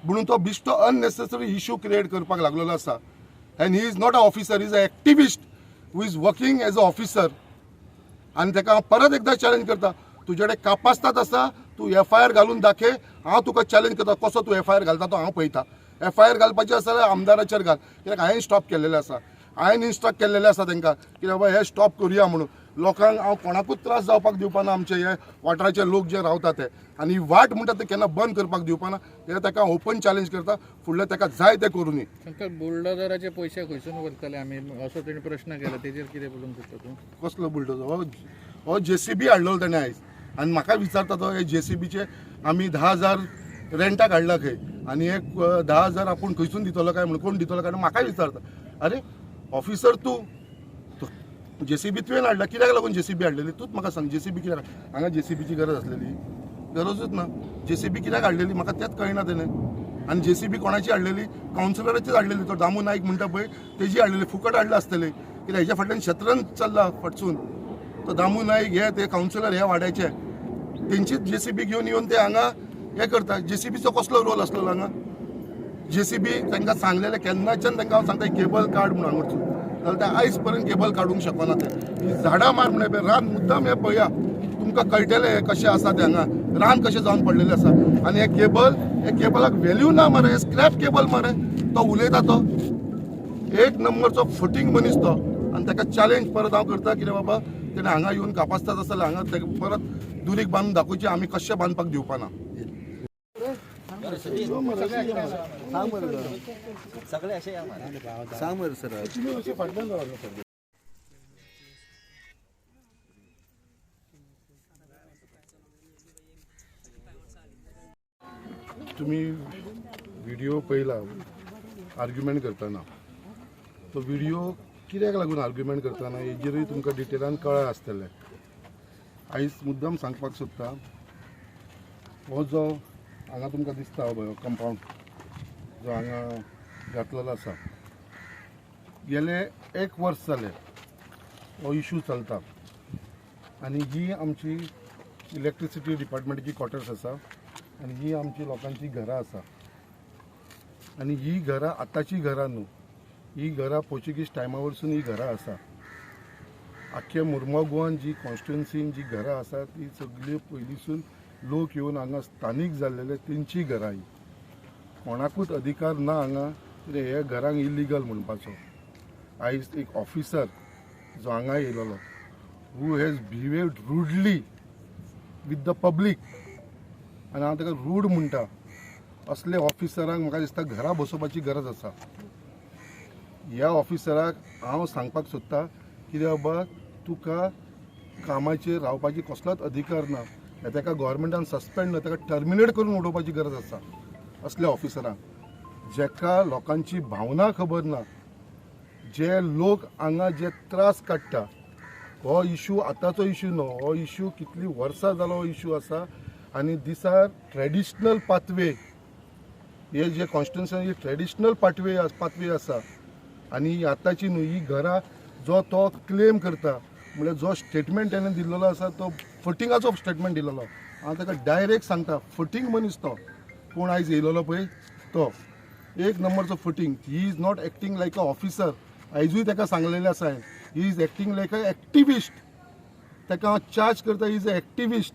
म्हणून तो बिश्तो unnecessary issue create करपाक लागलेलो आसा. And he is not a officer, he is a activist who is working as a officer. आनी ताका हांव परत एकदा चॅलेंज करता, तुजे कडेन कापास्ताद आसा, तूं FIR घालून दाखय. हांव तुका चॅलेंज करता, कसो तूं FIR घालता तो हांव पळयता. FIR घालपाची आसा जाल्यार आमदाराचेर घाल, कित्याक हांवें स्टॉप केल्लेलें आसा. हांवें इंस्ट्रक्ट केल्लेलें आसा तांकां की बाबा हे स्टॉप करुया म्हणून. लोकांक हांव कोणाकूच त्रास जावपाक दिवपाना, आमचे हे वाठाराचे लोक जे रावता ते. आनी वाट म्हणटा ते केन्ना बंद करपाक दिवपाना. कित्याक ताका ओपन चॅलेंज करता, फुडलें ताका जाय तें करूं दी. शंकर, बुलडोजराचे पयशे खंयसून व्हरतले आमी असो तेणी प्रश्न केला, तेजेर कितें बोलूंक सोदता तूं? कसलो बुलडोजर? हो JCB हाडलो ताणें आयज. आनी म्हाका विचारता तो, हे JCBचे आमी 10,000 रेंटाक हाडला खंय, आनी एक 10,000 आपूण खंयसून दितलो काय म्हणून, कोण दितलो काय म्हाका विचारता. अरे ऑफिसर तूं, JCB तुवें हाडला, कित्याक लागून JCB हाडलेली तूंच म्हाका सांग. JCB कित्याक हांगा JCBची गरज आसलेली? गरजूच ना. JCB कित्याक हाडलेली म्हाका तेंच कळना तेणें. आनी JCB कोणाची हाडलेली? कावन्सिलराचीच हाडलेली. तो दामू नायक म्हणटा पळय तेजी हाडलेली. फुकट हाडला आसतले, कित्याक हेच्या फाटल्यान शेतरन चल्ला फटसून. तो दामू नायक हे ते कावन्सिलर हे वाड्याचे, तेंचीच JCB घेवन येवन ते हांगा हे करता. JCBचो कसलो रोल आसलो हांगा? JCB तांकां सांगलेलें केन्नाच्यान, तांकां हांव सांगता केबल काड म्हणून हांगरचो, जाल्यार ते आयज पर्यंत केबल काडूंक शकना. ते ही झाडां मार म्हणून रान मुद्दाम हे पळया, तुमकां कळटलें हे कशें आसा ते. हांगा रान कशें जावन पडलेलें आसा. आनी हे केबलाक व्हॅल्यू ना मरे, हे स्क्रॅप केबल मरे. तो उलयता तो एक नंबरचो फटींग मनीस तो. आनी ताका चॅलेंज परत हांव करता, कितें बाबा तेणें हांगा येवन कापास्ताद आसा जाल्यार हांगा ताका परत दुरीक बांदून दाखोवची, आमी कशें बांदपाक दिवपाना. तुम्ही व्हिडिओ पळयला आर्ग्युमेंट करतना, तो व्हिडिओ कित्याक लागून आर्ग्युमेंट करतना हेजेरूय तुमकां डिटेलान कळ्ळें आसतलें. आयज मुद्दाम सांगपाक सोदता, हो जो हांगा तुमकां दिसता हो कंपाऊंड जो हांगा घातलेलो आसा, गेले 1 वर्स जालें हो इश्यू चलता. आनी ही आमची इलेक्ट्रिसिटी डिपार्टमेंटाची क्वॉर्टर्स आसा, आनी ही आमची लोकांची घरां आसा. आनी ही घरां आतांची घरां न्हू, ही घरां पोर्चुगीज टायमा वरसून ही घरां आसा. आख्खे मुर्मगांव गोवन जी कॉन्स्टिट्युन्सीन जी घरां आसा ती सगळी पयलींसून लोक येवन हांगा स्थानीक जाल्लेले तेंची घरां. ही कोणाकूच अधिकार ना हांगा हे घरांक इलिगल म्हणपाचो. आयज एक ऑफिसर जो हांगा येयलोलो, who has behaved rudely with the public, आनी हांव ताका रूड म्हणटा, असले ऑफिसरांक म्हाका दिसता घरा बसोवपाची गरज आसा. ह्या ऑफिसराक हांव सांगपाक सोदता की बाबा तुका कामाचेर रावपाची कसलोच अधिकार ना. ताका गव्हर्मेंटान सस्पेंड ना, ताका टर्मिनेट करून उडोवपाची गरज आसा. असल्या ऑफिसरांक, जेका लोकांची भावना खबर ना, जे लोक हांगा जे त्रास काडटा. हो इश्यू आतांचो इश्यू न्हू, हो इश्यू कितली वर्सां जालो हो इश्यू आसा. आनी दीस आर ट्रेडिशनल पाथवे, हे जे कॉन्स्टिट्युन्सी ट्रेडिशनल पाथवे आसा. आनी आतांची न्हू, ही घरां जो तो क्लेम करता, म्हळ्यार जो स्टेटमेंट तेणें दिल्लो आसा तो फटिंगाचो स्टेटमेंट दिल्लो. हांव ताका डायरेक्ट सांगता, फटींग मनीस तो कोण आयज येयलोलो पळय तो, 1 नंबरचो फटींग. He is not acting like a officer. आयजूय ताका सांगलेलें आसा हांवें, he is acting like a activist. ताका हांव चार्ज करता, he is a activist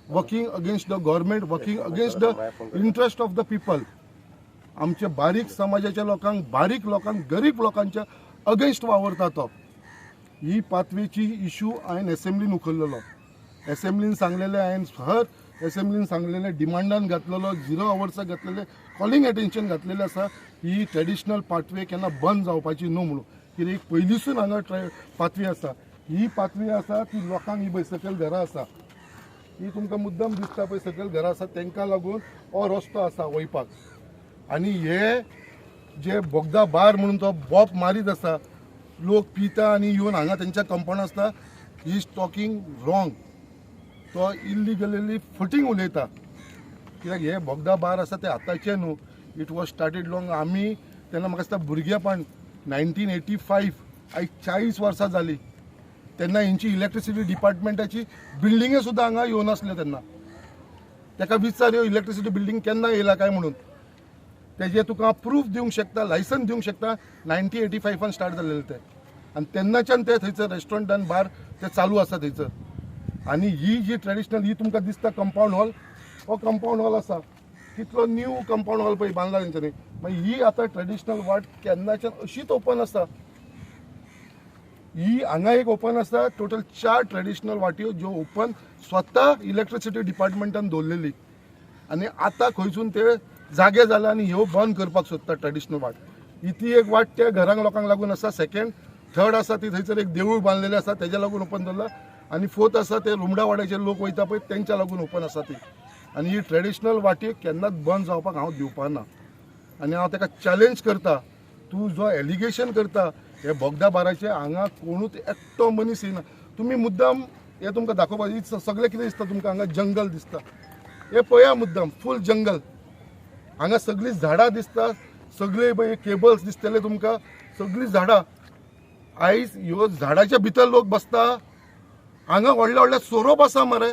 working against the government, working against the interest of the people. आमच्या बारीक समाजाच्या लोकांक, बारीक लोकांक, गरीब लोकांच्या अगेन्स्ट वावरता तो. ही पाथवेची इश्यू हांवें एसेंब्लीन उखल्लेलो. एसेंब्लीन सांगलेलें, हांवें हर एसेंब्लीन सांगलेलें, डिमांडान घातलेलो, 0 आवर्साक घातलेलें, कॉलिंग एटेन्शन घातलेलें आसा. ही ट्रेडिशनल पाथवे केन्ना बंद जावपाची न्हू म्हणून. कित्याक पयलींसून हांगा पाथवी आसा. ही पाथवी आसा ती लोकांक, ही पळय सकयल घरां आसा, ही तुमकां मुद्दाम दिसता पळय सकयल घरां आसा, तांकां लागून हो रस्तो आसा वयपाक. आनी हे जे बोगदा बार म्हणून तो बॉप मारीत आसा, लोक पिता आनी येवन हांगा तेंच्या कंपाउंड आसता. He is talking wrong. तो इलिगली फटींग उलयता. कित्याक हे बोगदा बार आसा ते आतांचे न्हू, इट वॉज स्टार्टेड लॉंग. आमी तेन्ना म्हाका दिसता भुरगेपण 1985, आयज 40 वर्सां जालीं. तेन्ना हेंची इलेक्ट्रिसिटी डिपार्टमेंटाची बिल्डिंगे सुद्दां हांगा येवनासल्यो तेन्ना. ताका विचार ह्यो इलेक्ट्रिसिटी बिल्डींग केन्ना येयला काय म्हणून तेजे तुका प्रूफ दिवंक शकता, लायसन दिवंक शकता. 1985 स्टार्ट जाल्लेले ते आनी तेन्नाच्यान ते थंयसर रेस्टॉरंट आनी बार ते चालू आसा थंयसर. आनी ही जी ट्रेडिशनल ही तुमकां दिसता कंपाऊंड हॉल, हो कंपाऊंड हॉल आसा कितलो न्यू कंपाऊंड हॉल पळय बांदला तेंच्यांनी. मागीर ही आतां ट्रेडिशनल वाट केन्नाच्यान अशीच ओपन आसा. ही हांगा एक ओपन आसा, टोटल 4 ट्रेडिशनल वाट्यो ज्यो ओपन स्वता इलेक्ट्रिसिटी डिपार्टमेंटान दवरलेली. आनी आतां खंयसून ते जागे जाला आनी ह्यो बंद करपाक सोदता ट्रेडिशनल वाट. ही ती एक वाट त्या घरांक लोकांक लागून आसा. सेकंड थर्ड आसा ती थंयसर एक देवूळ बांदलेलें आसा तेज्या लागून ओपन दवरला. आनी फोर्थ आसा ते रुमडा वाड्याचे लोक वयता पळय तेंच्या लागून ओपन आसा ती. आनी ही ट्रेडिशनल वाटी केन्नाच बंद जावपाक हांव दिवपाना. आनी हांव ताका चॅलेंज करता, तूं जो एलिगेशन करता हे बोगदा बाराचे हांगा कोणूच एकटो मनीस येना. तुमी मुद्दाम हे तुमकां दाखोवपाक सगळें कितें दिसता तुमकां हांगा जंगल दिसता. हे पळया मुद्दाम फूल जंगल. हांगा सगळीं झाडां दिसता, सगळे पळय केबल्स दिसतले तुमकां, सगळीं झाडां. आयज ह्यो झाडाच्या भितर लोक बसता. हांगा व्हडले व्हडले सोरोप आसा मरे.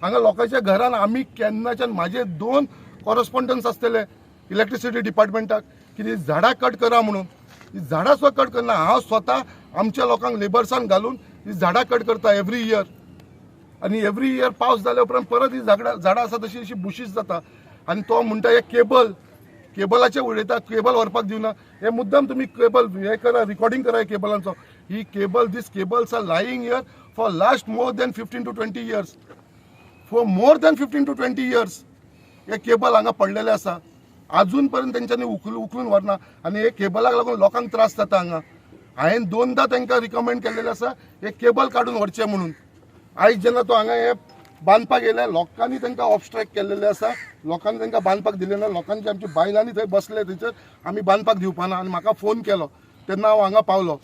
हांगा लोकांच्या घरान आमी केन्नाच्यान म्हाजे 2 कॉरस्पॉन्डन्स आसतले इलेक्ट्रिसिटी डिपार्टमेंटाक की झाडां कट करा म्हणून. ही झाडां सुद्दां कट करना. हांव स्वता आमच्या लोकांक लेबर्सान घालून ही झाडां कट करता एवरी इयर. आनी एवरी इयर पावस जाल्या उपरांत परत ही झाडां आसा तशी अशी बुशीस जाता. आनी तो म्हणटा हे केबलाचे उडयता, केबल व्हरपाक दिवना. हे मुद्दाम तुमी केबल हे करा, रिकॉर्डिंग करा केबलांचो. ही cable this cables are lying here for last more than 15 to 20 years. For more than 15 to 20 years हे केबल हांगा पडलेले आसा. अजून पर्यंत तेंच्यांनी उखलून व्हरना. आनी हे केबलाक लागून लोकांक त्रास जाता हांगा. हांवें 2दा तांकां रिकमेंड केल्लेलें आसा हे केबल काडून व्हरचें म्हणून. आयज जेन्ना तो हांगा हे बांदपाक येयले लोकांनी तांकां ऑब्स्ट्रॅक्ट केल्लेलें आसा. लोकांनी तांकां बांदपाक दिलें ना. लोकांची आमची बायलांनी थंय बसले थंयसर आमी बांदपाक दिवपाना. आनी म्हाका फोन केलो तेन्ना हांव हांगा पावलो.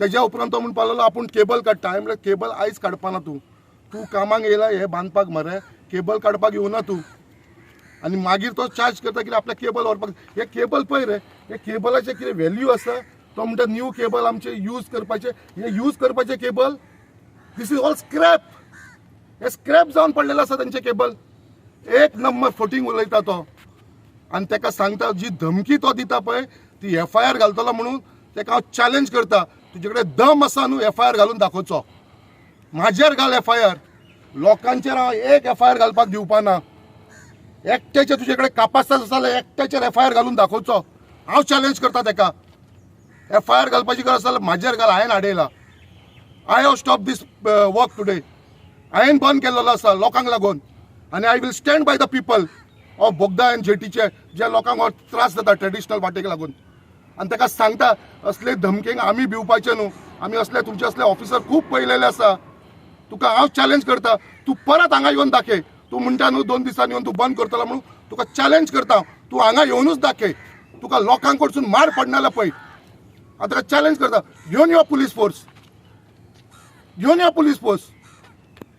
तेज्या उपरांत तो म्हणपाक लागलो आपूण केबल काडटा. हांवें म्हणलें केबल आयज काडपाना तूं कामाक येयला हे बांदपाक मरे, केबल काडपाक येवना तूं. आनी मागीर तो चार्ज करता कितें आपल्या केबल व्हरपाक. हे केबल पळय रे, हे केबलाचे कितें व्हॅल्यू आसा. तो म्हणटा न्यू केबल आमचे यूज करपाचे. हे यूज करपाचे cable this is all scrap. हे स्क्रॅप जावन पडलेले आसा तेंचे केबल. एक नंबर फोटींग उलयता तो. आनी ताका सांगता जी धमकी तो दिता पळय ती FIR घालतलो म्हणून ताका हांव चॅलेंज करता. तुजे कडेन दम आसा न्हू FIR घालून दाखोवचो. म्हाजेर घाल FIR. लोकांचेर हांव एक FIR घालपाक दिवपाना. एकट्याचे तुजे कडेन कापासीटी आसा जाल्यार एकट्याचेर FIR घालून दाखोवचो. हांव चॅलेंज करता ताका. FIR घालपाची गरज आसा जाल्यार म्हाजेर घाल. हांवें हाडयला. I have stop this work today. हांवें बंद केल्लो आसा लोकांक लागून. आनी I will stand by the people of Bogda and जेटीचे जे लोकांक हो त्रास जाता ट्रेडिशनल वाटेक लागून. आनी ताका सांगता असले धमकेक आमी भिवपाचे न्हू. आमी असले तुमचे असले ऑफिसर खूब पळयलेले आसा. तुका हांव चॅलेंज करता. तूं परत हांगा येवन दाखय. तूं म्हणटा न्हू 2 दिसांनी येवन तूं बंद करतलो म्हणून. तुका चॅलेंज करता. तूं हांगा येवनूच दाखय. तुका लोकांक कडसून मार पडना जाल्यार पळय. हांव ताका चॅलेंज करता. घेवन यो पुलीस फोर्स. घेवन यो पुलीस फोर्स.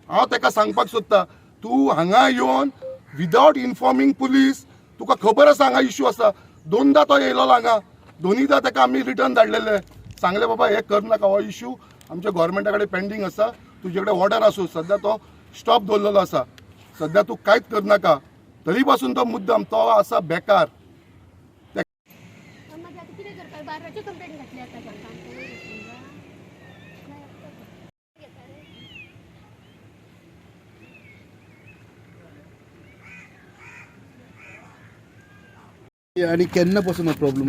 हांव ताका सांगपाक सोदता तूं हांगा येवन विदावट इन्फॉर्मिंग पुलीस. तुका खबर आसा हांगा इश्यू आसा. 2दा तो येयलो हांगा. 2नीदा ताका आमी रिटर्न धाडलेले. सांगले बाबा हे कर नाका. हो इश्यू आमच्या गोवोरमेंटा कडेन पेंडींग आसा. तुजे कडेन ऑर्डर आसूं. सद्या तो स्टॉप दवरलेलो आसा. सद्या तूं कांयच करनाका. तरी पासून तो मुद्दाम तो आसा बेकार. आणि केन्ना पासून प्रॉब्लेम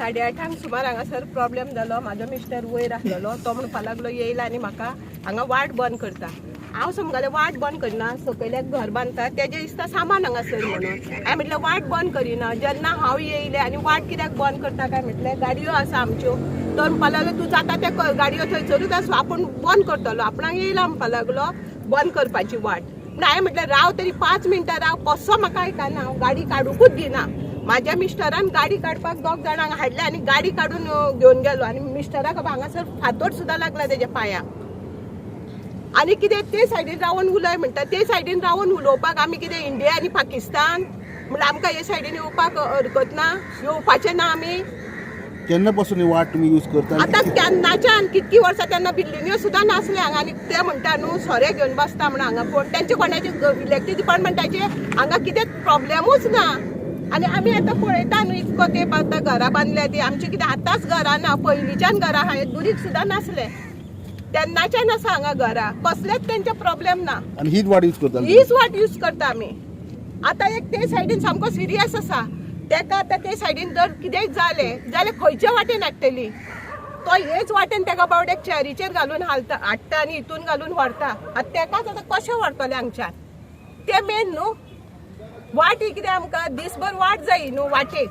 8:30 सुमार हांगासर प्रॉब्लेम जालो. म्हाजो मिस्टर वयर आसलेलो. तो म्हणपाक लागलो येयला आनी म्हाका हांगा वाट बंद करता. हांव समजलें वाट बंद करना. सकयल्याक घर बांदता तेजें दिसता सामान हांगासर म्हणून. हांवें म्हटलें वाट बंद करिना. जेन्ना हांव येयलें आनी वाट कित्याक बंद करता काय म्हटलें गाडयो आसा आमच्यो. तो म्हणपाक लागलो तूं जाता ते गाडयो थंयसरूच आसूं आपूण बंद करतलो. आपणाक येयला म्हणपाक लागलो बंद करपाची वाट. पूण हांवें म्हटलें राव तरी 5 मिनटां राव. कसो म्हाका आयकना. हांव गाडी काडूंकूच दिना. म्हाज्या मिस्टरान गाडी काडपाक 2 जाणांक हाडले आनी गाडी काडून घेवन गेलो. आनी मिस्टराक हांगासर फातोड सुद्दां लागला तेज्या पांयाक. आनी कितें ते सायडीन रावन उलय म्हणटा. ते सायडीन रावन उलोवपाक आमी कितें इंडिया आनी पाकिस्तान म्हणल्यार आमकां हे सायडीन येवपाक हरकत ना. येवपाचें ना आमी. केन्ना पासून ही वाट तुम्ही यूज करता? आता केन्नाच्यान कितकी वर्सां त्यांना बिल्डिंग्यो सुद्दां नासल्या हांगा आनी ते म्हणटा न्हू सोरे घेवन बसता म्हणून हांगा कोण त्यांचे कोणाचे इलेक्ट्रीक डिपार्टमेंटाचे हांगा कितें प्रॉब्लेमूच ना. आनी आमी आतां पळयता न्हू इतको तेंप आतां घरां बांदल्या ती आमची कितें आतांच घरां ना, पयलींच्यान घरां आहा, दुरीक सुद्दां नासले. तेन्नाच्यान आसा हांगा घरां, कसलेच तेंचे प्रॉब्लेम ना. आणि हीच वाट यूज करता? हीच वाट यूज करता आमी. आतां एक ते सायडीन सामको सिरियस आसा, तेका आतां ते सायडीन जर कितेंय जालें जाल्यार खंयच्या वाटेन हाडटली तो हेच वाटेन तेका बावड्याक चॅरीचेर घालून हाडटा आनी हितून घालून व्हरता. आतां तेकाच आतां कशें व्हरतले हांगच्यान ते मेन न्हू. वाट ही कितें आमकां दिसभर वाट जायी न्हू, वाटेक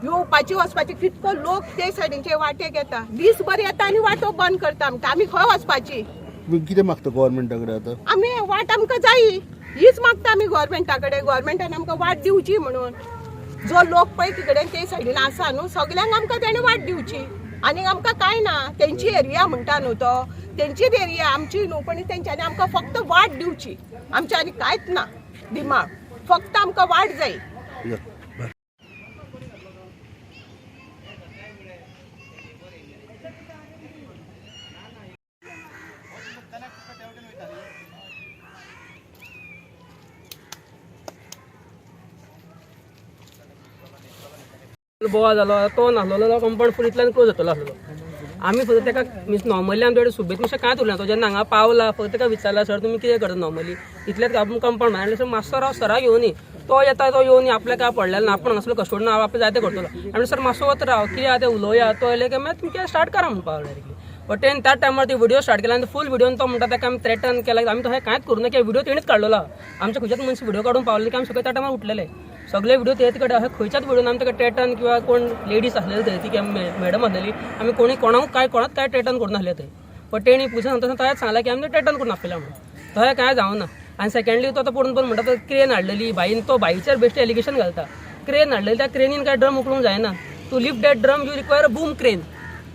येवपाची वचपाची कितको लोक ते सायडीचे वाटेक येता, दिसभर येता आनी वाटो बंद करता आमकां. आमी खंय वचपाची? तुम्ही कितें मागता गव्हर्नमेंटा कडेन आतां? आमी वाट आमकां जायी हीच मागता आमी गव्हर्नमेंटा कडेन. गव्हर्नमेंटान आमकां वाट दिवची म्हणून. जो लोक पळय तिकडे ते सायडीन आसा न्हू सगल्यांक आमकां तेणें वाट दिवची. आनी आमकां कांय ना, तेंची एरिया म्हणटा न्हू तो, तेंचीच एरिया आमची न्हू, पण तेंच्यांनी आमकां फक्त वाट दिवची. आमच्या आनी कांयच ना दिमाग, फक्त आमकां वाट जाय. बोवा जालो तो नासलो तो कंपाऊंड फूल इतल्यान क्लोज जातलो आसलो. आमी फक्त तेका मीन्स नॉर्मली आमचे कडेन सुबेज अशें कांयच उरलें ना. तो जेन्ना हांगा पावला फक्त तेका विचारला सर तुमी कितें करता नॉर्मली, इतलेंच आपूण कंपाऊंड म्हणलें सर मातसो राव सराक येवन न्ही. तो येता तो येवन आपल्या काय पडलेलो ना, आपण हांगासलो कस्टोडियन हांव आपले जाय तें करतलो. आनी सर मातसो वत राव कितें आहा तें उलोवया. तो येयले की मागीर तुमचें स्टार्ट करा म्हणपाक डायरेक्टली. बट तेणें त्या टायमार ती व्हिडिओ स्टार्ट केला आनी फूल व्हिडिओन तो म्हणटा तेका आमी थ्रेटन केला आमी तशें कांयच करूं ना की व्हिडिओ तेणीच काडलेलो. आमच्या खंयच्याच मनीस व्हिडिओ काडून पावले की आमी सगळे त्या टायमार उठलेले. सगळे व्हिडिओ तेच कडेन अशें खंयच्याच व्हिडिओन आमी ताका थ्रेटन किंवा कोण लेडीज आसलेली थंय ती मॅडम आसलेली आमी कोणाक काय थ्रेटन करून नासले थंय. पण तेणी पुलिसान तशेंच सांगला की आमी थ्रेटन करून नासलें म्हणून. तशें कांय जावना. आनी सेकंडली तो आतां पळोवन म्हणटा क्रेन हाडलेली बाईन, तो बाईचेर बेश्टे एलिगेशन घालता. क्रेन हाडलेली त्या क्रेनीन काय ड्रम उखलूंक जायना. To lift that drum you require a boom crane.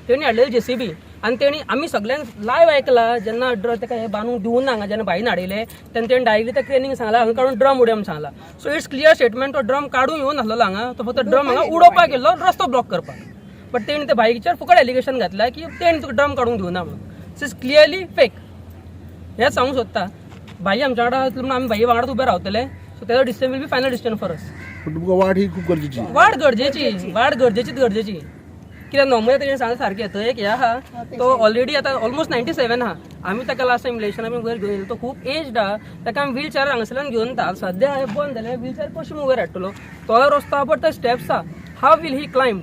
तेणी हाडलेली JCB आनी तेणी आमी सगळ्यांक लायव्ह आयकला जेन्ना तेका हे बांदूंक दिवून ना हांगा जेन्ना बाईन हाडयले तेन्ना तेणी डायरेक्टली त्या क्रेनीक सांगला हांगा काडून ड्रम उडय म्हणून सांगला. सो इट्स क्लियर स्टेटमेंट तो ड्रम काडून येवन नासलो हांगा, तो फक्त ड्रम हांगा उडोवपाक गेल्लो रस्तो ब्लॉक करपाक. बट तेणी त्या बाईचेर फुकट एलिगेशन घातला की तेणी तुका ड्रम काडूंक दिवना म्हणून. दिस इज क्लियरली फेक. हेंच सांगूंक सोदता. बाई आमच्या वांगडा आसली म्हणून आमी बाई वांगडाच उबे रावतले. सो तेजो decision will be final decision for अस. पण तुमकां वाट ही खूब गरजेची? वाट गरजेची. कित्याक नॉर्मली तेणें सांगलें सारकें थंय एक हें आहा तो ऑलरेडी आतां ऑलमोस्ट 97 आहा. आमी ताका लास्ट टायम इलेक्शन आमी वयर घेवन येयलो. तो खूब एज्ड आहा. ताका आमी व्हीलचॅर हांगासरल्यान घेवन येता. सद्या हें बंद जालें व्हीलचॅर कशें वयर हाडटलो? तो रस्तो आहा बट ते स्टेप्स आहा. हाव वील ही क्लायंब?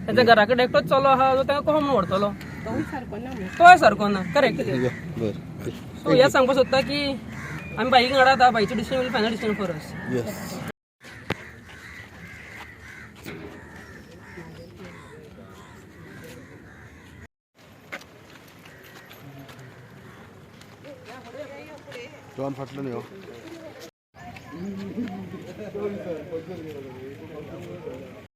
ताच्या घरा कडेन एकटोच चलो आहा ताका कसो म्हणून व्हरतलो? तोय सारको ना. करेक्ट. सो हें सांगपाक सोदता की आमी बाईक वांगडा आतां बाईचें decision will final decision for us. जॉन फाटलो न्ही हो.